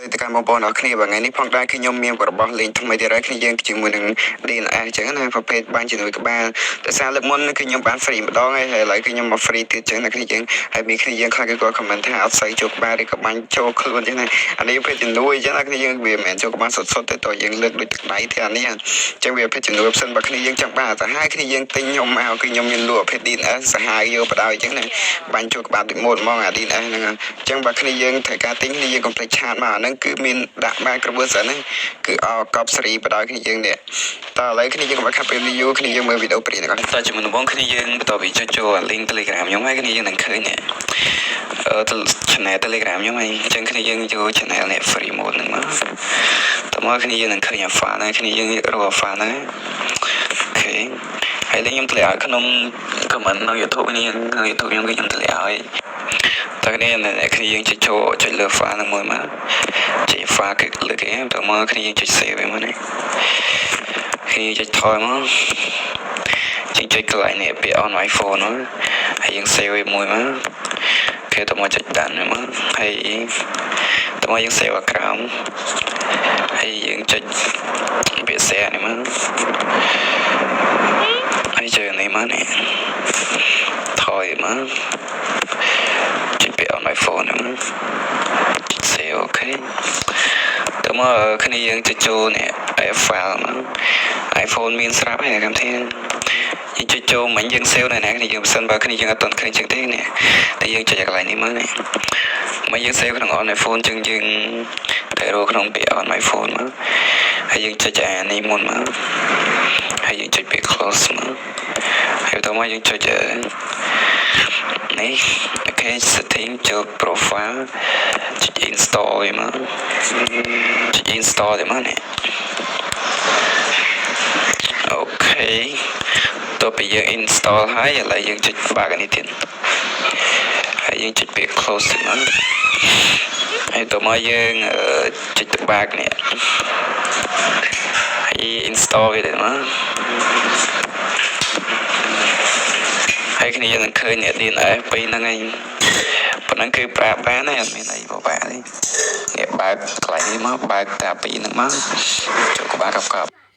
តែការបងប្អូនអរគ្នាថ្ងៃនេះផងដែរខ្ញុំមានរបស់លេងថ្មីទៀតហើយគ្នាយើងជាមួយនឹង DNA អញ្ចឹងណាប្រភេទបាញ់ជំនួយក្បាលតែសារលើកមុនគឺខ្ញុំបាន free ម្ដងហើយឥឡូវគឺខ្ញុំមក free ទៀតអញ្ចឹងណាគ្នាយើងហើយមានគ្នាយើងខ្លះគេគាត់ comment ថាអត់ស្អីចូលក្បាលឬក៏បាញ់ចូលខ្លួនអញ្ចឹងណាអានេះប្រភេទជំនួយអញ្ចឹងណាគ្នាយើងវាមិនមែនចូលក្បាលសុទ្ធទេតើយើងលើកដូចទឹកដៃទេអានេះអញ្ចឹងវាប្រភេទជំនួយផ្សេងបើគ្នាយើងចង់បានតែហើយគ្នាយើងទិញខ្ញុំមកគឺខ្ញុំមានលក់ប្រភេទ DNA សាហាវយកបដ ாய் អញ្ចឹងណាបាញ់ចូលក្បាលដូចម៉ូតហ្មងអា DNA ហ្នឹងអញ្ចឹងបើគ្នាយើងត្រូវការទិញគ្នាយើងកុំភ្លេចឆាតមកអាហ្នឹងគឺមានដាក់បានគ្រប់វឺសិនហ្នឹងគឺអកប់សេរីបដ ாய் គ្នាយើងនេះតើឥឡូវគ្នាយើងមកខាត់ពេលវីដេអូគ្នាយើងមើលវីដេអូព្រីហ្នឹងតើជាមួយដំបូងគ្នាយើងបន្តពីចុចចូល link Telegram ខ្ញុំហើយគ្នាយើងនឹងឃើញនេះchannel Telegram ខ្ញុំហើយអញ្ចឹងគ្នាយើងចូល channel នេះ free mode ហ្នឹងមកតើមកគ្នាយើងនឹងឃើញ file ហ្នឹងគ្នាយើងរក file ហ្នឹងអូខេហើយខ្ញុំធ្លាក់ក្នុង comment នៅ YouTube នេះនៅ YouTube ខ្ញុំគឺខ្ញុំធ្លាក់ហើយតើគ្នាយើងចុចចូលចុចលើ file ហ្នឹងមួយមកចុច file គឺលើគេតើមកគ្នាយើងចុច save វិញមកនេះគ្នាចុចថយមកចុចកន្លែងនេះពាក្យ on my phone មកហើយយើង save វិញមួយមកគេតើមកចុចដាក់មកហើយតើមកយើង save ក្រោមហើយយើងចុចពាក្យ share នេះមកហើយចុចនេះមកនេះថយមកចុចពាក្យ on my phone មកចុច save អូខេតើមកគ្នាយើងចុចចូលនេះ file មក iPhone មានស្រាប់ហើយកម្មវិធីយើងចុចចូលមិញយើង save នៅណាគ្នាយើងមិនសិនបើគ្នាយើងអត់ទាន់ឃើញចឹងទេនេះតែយើងចុចកន្លែងនេះមកនេះមកយើង save ក្នុង on iPhone ចឹងយើងតែរកក្នុងពាក្យ on my phone មកហើយយើងចុចអានេះមុនមកហើយយើងចុចពាក្យ close មកហើយតមកយើងចុចនេះអូខេ setting ចូល profile ចុច install វិញមកចុច install ទៅមកនេះអូខេតទៅពីយើង install ហើយឥឡូវយើងចុចបាក់នេះទៀតហើយយើងចុចពាក្យ close ទៅមកហើយតមកយើងចុចទៅបាក់នេះហើយ install វាទៅមកហើយគ្នាយើងនឹងឃើញអ្នក DNA ពីរហ្នឹងឯងប៉ុណ្ណឹងគឺប្រើបានហើយអត់មានអីបបាក់ទេនេះបើកកន្លែងនេះមកបើកតាពីរហ្នឹងមកចូលក្បាលកប់